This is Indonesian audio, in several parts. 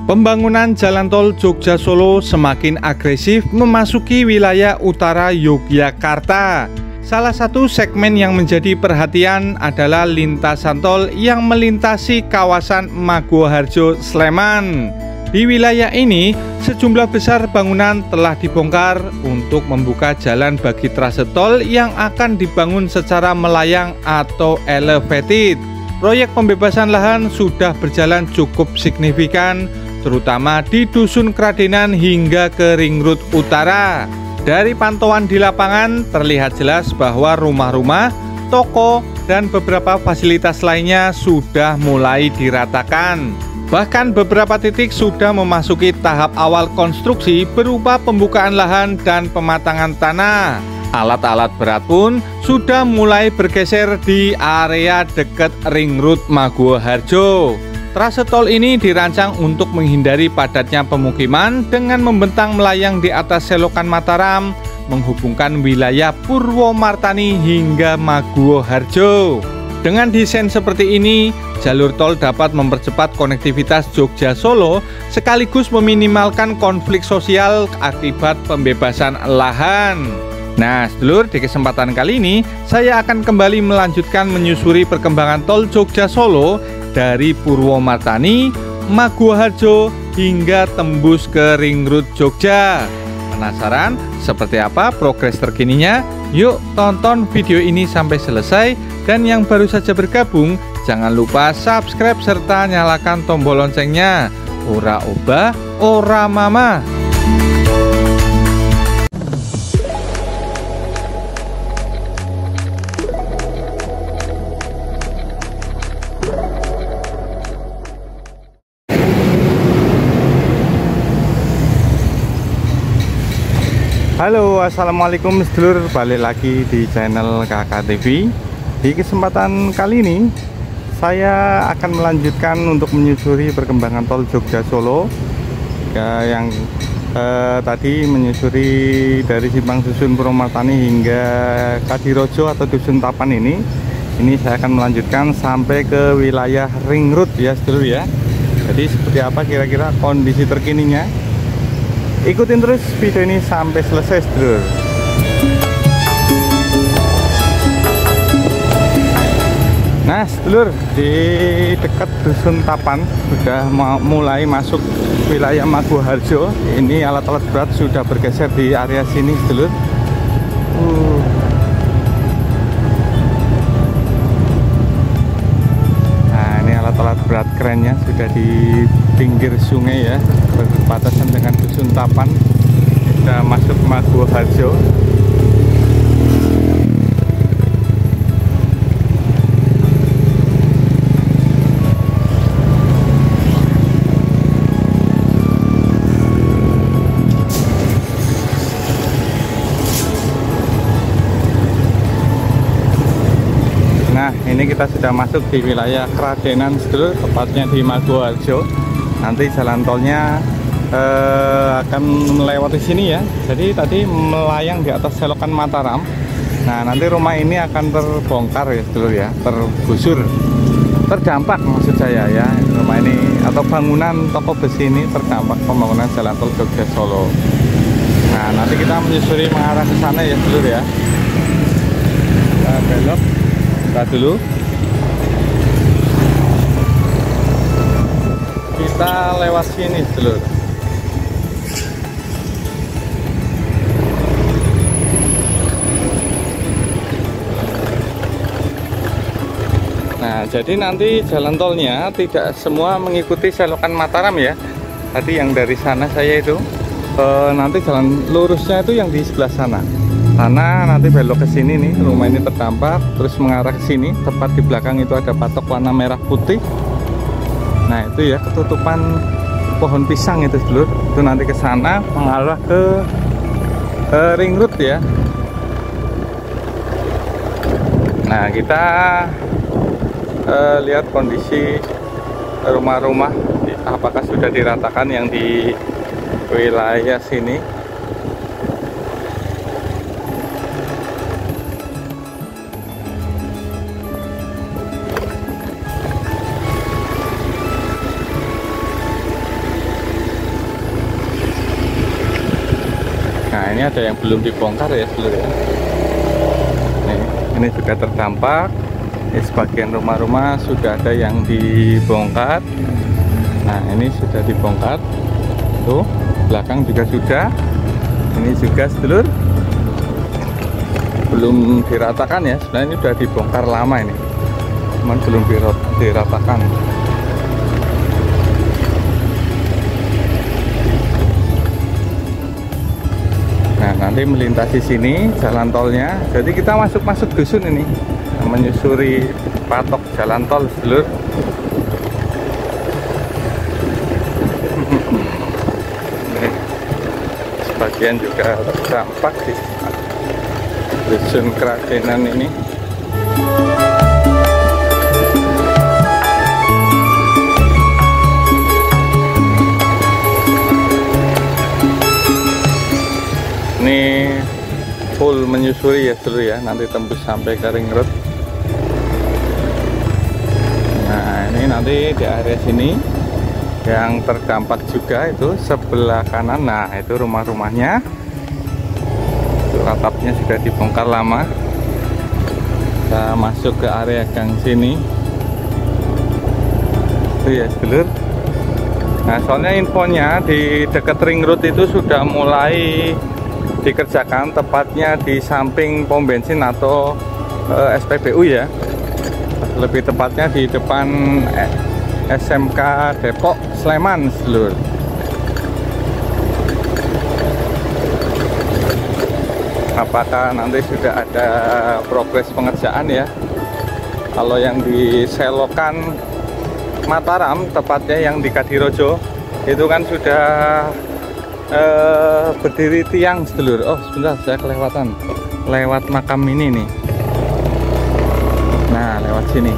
Pembangunan jalan tol Jogja Solo semakin agresif memasuki wilayah utara Yogyakarta. Salah satu segmen yang menjadi perhatian adalah lintasan tol yang melintasi kawasan Maguwoharjo, Sleman. Di wilayah ini, sejumlah besar bangunan telah dibongkar untuk membuka jalan bagi trase tol yang akan dibangun secara melayang atau elevated. Proyek pembebasan lahan sudah berjalan cukup signifikan, terutama di Dusun Kradenan hingga ke Ring Road Utara. Dari pantauan di lapangan terlihat jelas bahwa rumah-rumah, toko, dan beberapa fasilitas lainnya sudah mulai diratakan. Bahkan beberapa titik sudah memasuki tahap awal konstruksi berupa pembukaan lahan dan pematangan tanah. Alat-alat berat pun sudah mulai bergeser di area dekat Ring Road Maguwoharjo. Trase tol ini dirancang untuk menghindari padatnya pemukiman dengan membentang melayang di atas selokan Mataram, menghubungkan wilayah Purwomartani hingga Maguwoharjo. Dengan desain seperti ini, jalur tol dapat mempercepat konektivitas Jogja Solo sekaligus meminimalkan konflik sosial akibat pembebasan lahan. Nah, sedulur, di kesempatan kali ini saya akan kembali melanjutkan menyusuri perkembangan tol Jogja Solo dari Purwomartani, Maguwoharjo hingga tembus ke Ring Road Jogja. Penasaran seperti apa progres terkininya? Yuk tonton video ini sampai selesai, dan yang baru saja bergabung jangan lupa subscribe serta nyalakan tombol loncengnya. Ora obah, ora mama. Halo, assalamualaikum sedulur, balik lagi di channel Kakak TV. Di kesempatan kali ini saya akan melanjutkan untuk menyusuri perkembangan tol Jogja Solo yang tadi menyusuri dari Simpang Susun Purwomartani hingga Kadirojo atau Dusun Tapan ini. Ini saya akan melanjutkan sampai ke wilayah Ring Road ya sedulur ya. Jadi seperti apa kira-kira kondisi terkininya? Ikutin terus video ini sampai selesai sedulur. Nah sedulur, di dekat Dusun Tapan sudah mulai masuk wilayah Maguwoharjo. Ini alat-alat berat sudah bergeser di area sini sedulur. Nah ini alat-alat berat kerennya sudah di pinggir sungai ya, berbatasan dengan Dusun Tapan. Sudah masuk Maguwoharjo. Nah ini kita sudah masuk di wilayah Kradenan sedulur, tepatnya di Maguwoharjo. Nanti jalan tolnya akan melewati sini ya. Jadi tadi melayang di atas selokan Mataram. Nah nanti rumah ini akan terbongkar ya sedulur ya, tergusur, terdampak maksud saya ya. Rumah ini atau bangunan toko besi ini terdampak pembangunan jalan tol Jogja Solo. Nah nanti kita menyusuri mengarah ke sana ya sedulur ya. Kita belok, kita dulu. Kita lewat sini sedulur. Nah jadi nanti jalan tolnya tidak semua mengikuti selokan Mataram ya. Tadi yang dari sana saya itu nanti jalan lurusnya itu yang di sebelah sana. Sana nanti belok ke sini nih, rumah ini terdampak, terus mengarah ke sini. Tepat di belakang itu ada patok warna merah putih. Nah itu ya ketutupan pohon pisang itu sedulur. Itu nanti ke sana mengarah ke Ring Road ya. Nah kita lihat kondisi rumah-rumah apakah sudah diratakan yang di wilayah sini. ini ada yang belum dibongkar ya seluruh ya. Nih, ini juga terdampak. Ini sebagian rumah-rumah sudah ada yang dibongkar. Nah, ini sudah dibongkar. Tuh, belakang juga sudah. Ini juga sedulur belum diratakan ya. Sebenarnya ini sudah dibongkar lama ini, cuman belum diratakan. Nah, nanti melintasi sini jalan tolnya. Jadi kita masuk dusun ini, menyusuri patok jalan tol sedulur. Sebagian juga terdampak di dusun Keradenan ini. Ini full menyusuri ya seluruh ya, nanti tembus sampai ke Ring Road. Nah, ini nanti di area sini yang terdampak juga itu sebelah kanan. Nah, itu rumah-rumahnya, itu atapnya sudah dibongkar lama. Kita masuk ke area gang sini itu ya sedulur. Nah, soalnya infonya di dekat Ring Road itu sudah mulai dikerjakan, tepatnya di samping pom bensin atau SPBU ya, lebih tepatnya di depan SMK Depok Sleman seluruh. Apakah nanti sudah ada progres pengerjaan ya? Kalau yang di Selokan Mataram, tepatnya yang di Kadirojo, itu kan sudah berdiri tiang sedulur. Oh sebentar, saya kelewatan lewat makam ini nih. Nah, lewat sini.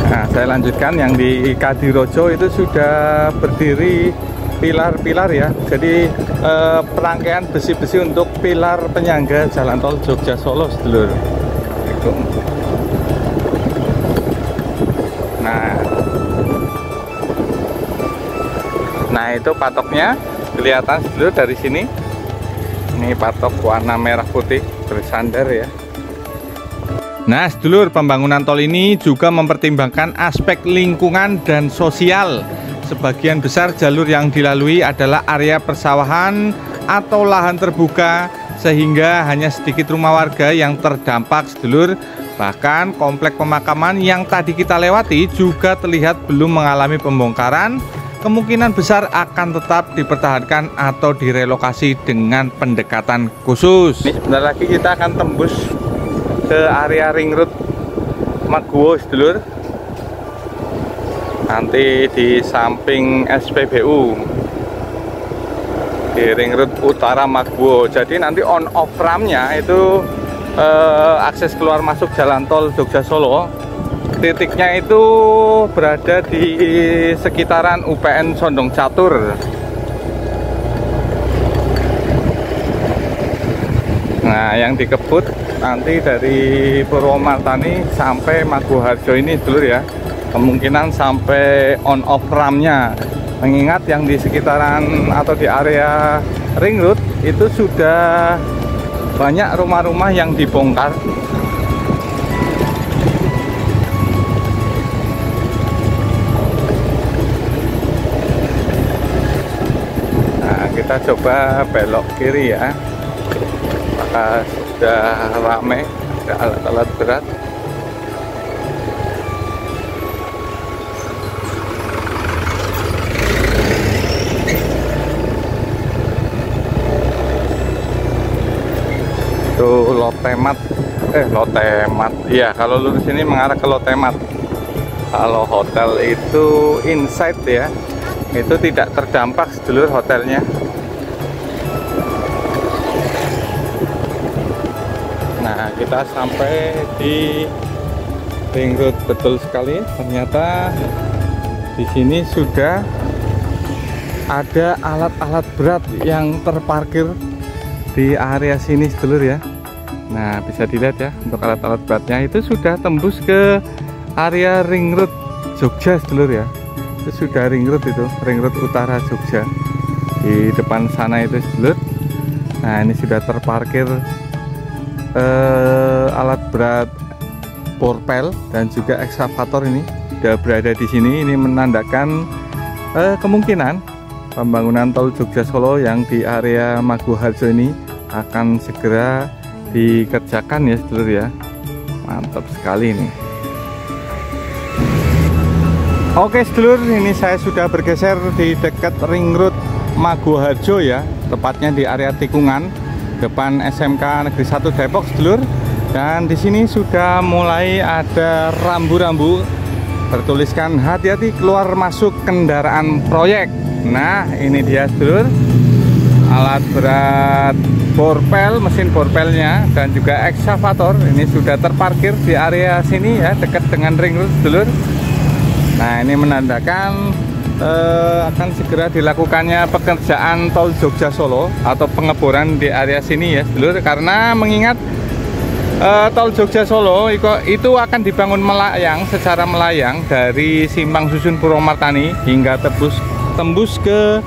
Nah, saya lanjutkan yang di Kadirojo itu sudah berdiri pilar-pilar ya. Jadi perangkaian besi-besi untuk pilar penyangga jalan tol Jogja Solo sedulur. Nah, itu patoknya kelihatan sedulur dari sini. Ini patok warna merah putih bersandar ya. Nah sedulur, pembangunan tol ini juga mempertimbangkan aspek lingkungan dan sosial. Sebagian besar jalur yang dilalui adalah area persawahan atau lahan terbuka, sehingga hanya sedikit rumah warga yang terdampak sedulur. Bahkan komplek pemakaman yang tadi kita lewati juga terlihat belum mengalami pembongkaran. Kemungkinan besar akan tetap dipertahankan atau direlokasi dengan pendekatan khusus. Ini sebentar lagi kita akan tembus ke area Ring Road Maguwo sedulur. Nanti di samping SPBU di Ring Road Utara Maguwo. Jadi nanti on off ramnya itu akses keluar masuk jalan tol Jogja Solo. Titiknya itu berada di sekitaran UPN Sondong Catur. Nah, yang dikebut nanti dari Purwomartani sampai Maguwoharjo ini dulu ya. Kemungkinan sampai on off ramnya. Mengingat yang di sekitaran atau di area Ring Road itu sudah banyak rumah-rumah yang dibongkar. Kita coba belok kiri ya. Maka sudah ramai, ada alat-alat berat. Itu Lotemat. Lotemat. Iya, kalau lurus ini mengarah ke Lotemat. Kalau hotel itu Insight ya. Itu tidak terdampak sedulur hotelnya. Nah, kita sampai di Ring Road betul sekali. Ternyata di sini sudah ada alat-alat berat yang terparkir di area sini sedulur ya. Nah, bisa dilihat ya, untuk alat-alat beratnya itu sudah tembus ke area Ring Road Jogja sedulur ya. Itu sudah Ring Road, itu Ring Road Utara Jogja. di depan sana itu sedulur. Nah, ini sudah terparkir alat berat porpel dan juga ekskavator ini sudah berada di sini. Ini menandakan kemungkinan pembangunan tol Jogja Solo yang di area Maguwoharjo ini akan segera dikerjakan ya sedulur ya. Mantap sekali ini. Oke sedulur, ini saya sudah bergeser di dekat ring road Maguwoharjo ya, tepatnya di area tikungan depan SMK Negeri 1 Depok sedulur. Dan di sini sudah mulai ada rambu-rambu bertuliskan hati-hati keluar masuk kendaraan proyek. Nah, ini dia sedulur, alat berat porpel, mesin porpelnya dan juga ekskavator ini sudah terparkir di area sini ya, dekat dengan ring road sedulur. Nah, ini menandakan akan segera dilakukannya pekerjaan tol Jogja Solo atau pengeboran di area sini ya sedulur, karena mengingat tol Jogja Solo itu akan dibangun melayang, secara melayang dari Simpang Susun Purwomartani hingga tembus ke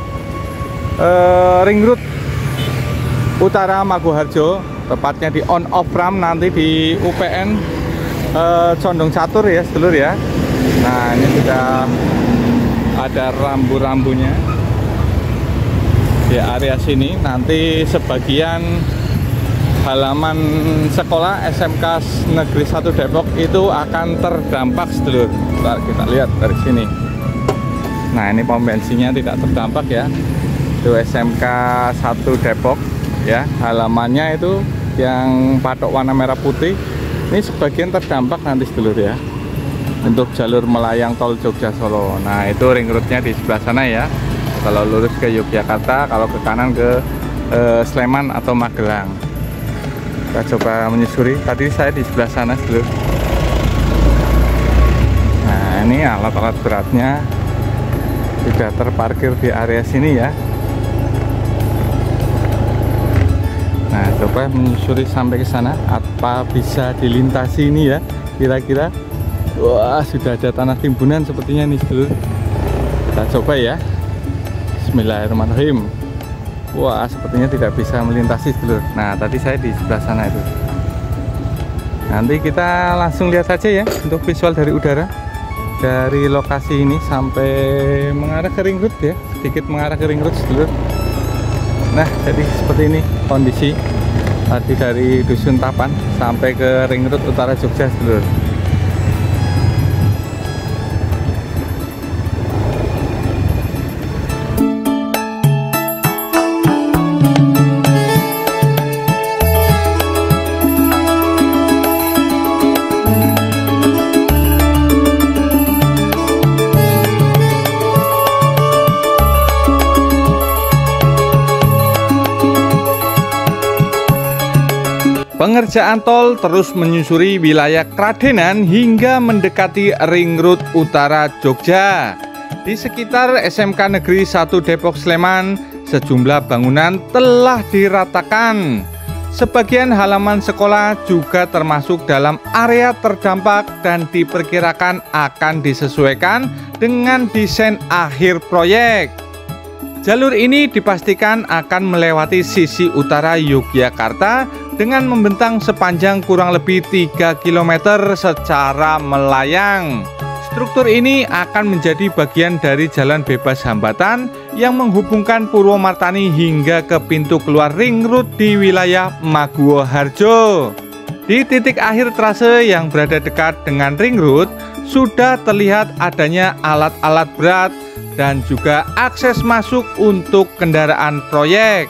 ring road utara Maguwoharjo, tepatnya di on off ramp nanti di UPN Condong Catur ya sedulur ya. Nah, ini sudah ada rambu-rambunya di area sini. Nanti sebagian halaman sekolah SMK Negeri 1 Depok itu akan terdampak sedulur. Bentar, kita lihat dari sini. Nah, ini pom bensinnya tidak terdampak ya. Itu SMK 1 Depok ya, halamannya itu yang patok warna merah putih. Ini sebagian terdampak nanti sedulur ya, untuk jalur melayang tol Jogja Solo. Nah, itu ring roadnya di sebelah sana ya. Kalau lurus ke Yogyakarta, kalau ke kanan ke Sleman atau Magelang. Kita coba menyusuri. Tadi saya di sebelah sana sedulur. Nah, ini alat-alat beratnya sudah terparkir di area sini ya. Nah, coba menyusuri sampai ke sana, apa bisa dilintasi ini ya kira-kira. Wah, sudah ada tanah timbunan sepertinya nih sedulur. Kita coba ya. Bismillahirrahmanirrahim. Wah, sepertinya tidak bisa melintasi sedulur. Nah, tadi saya di sebelah sana itu. Nanti kita langsung lihat saja ya untuk visual dari udara. Dari lokasi ini sampai mengarah ke ring road ya, sedikit mengarah ke ring road sedulur. Nah, jadi seperti ini kondisi tadi dari Dusun Tapan sampai ke ring road utara Jogja sedulur. Pengerjaan tol terus menyusuri wilayah Kradenan hingga mendekati ring road utara Jogja. Di sekitar SMK Negeri 1 Depok Sleman, sejumlah bangunan telah diratakan. Sebagian halaman sekolah juga termasuk dalam area terdampak dan diperkirakan akan disesuaikan dengan desain akhir proyek. Jalur ini dipastikan akan melewati sisi utara Yogyakarta dengan membentang sepanjang kurang lebih 3 km secara melayang. Struktur ini akan menjadi bagian dari jalan bebas hambatan yang menghubungkan Purwomartani hingga ke pintu keluar ring road di wilayah Maguwoharjo. Di titik akhir trase yang berada dekat dengan ring road, sudah terlihat adanya alat-alat berat dan juga akses masuk untuk kendaraan proyek.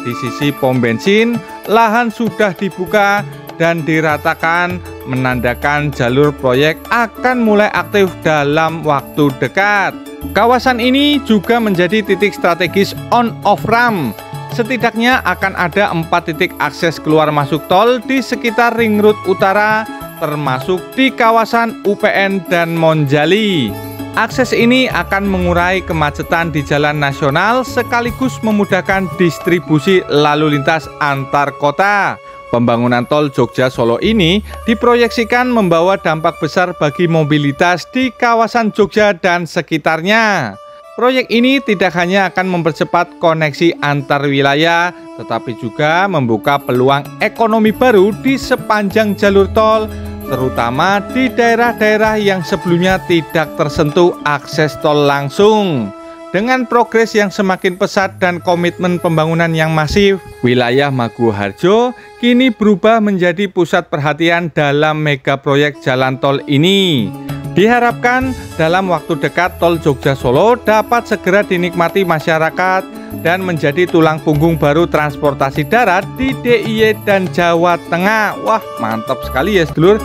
Di sisi pom bensin, lahan sudah dibuka dan diratakan, menandakan jalur proyek akan mulai aktif dalam waktu dekat. Kawasan ini juga menjadi titik strategis on-off ramp. Setidaknya akan ada 4 titik akses keluar masuk tol di sekitar ring road utara, termasuk di kawasan UPN dan Monjali. Akses ini akan mengurai kemacetan di jalan nasional sekaligus memudahkan distribusi lalu lintas antar kota. Pembangunan tol Jogja Solo ini diproyeksikan membawa dampak besar bagi mobilitas di kawasan Jogja dan sekitarnya. Proyek ini tidak hanya akan mempercepat koneksi antar wilayah, tetapi juga membuka peluang ekonomi baru di sepanjang jalur tol, terutama di daerah-daerah yang sebelumnya tidak tersentuh akses tol langsung. Dengan progres yang semakin pesat dan komitmen pembangunan yang masif, wilayah Maguwoharjo kini berubah menjadi pusat perhatian dalam mega proyek jalan tol ini. Diharapkan dalam waktu dekat tol Jogja-Solo dapat segera dinikmati masyarakat dan menjadi tulang punggung baru transportasi darat di DIY dan Jawa Tengah. Wah, mantap sekali ya sedulur.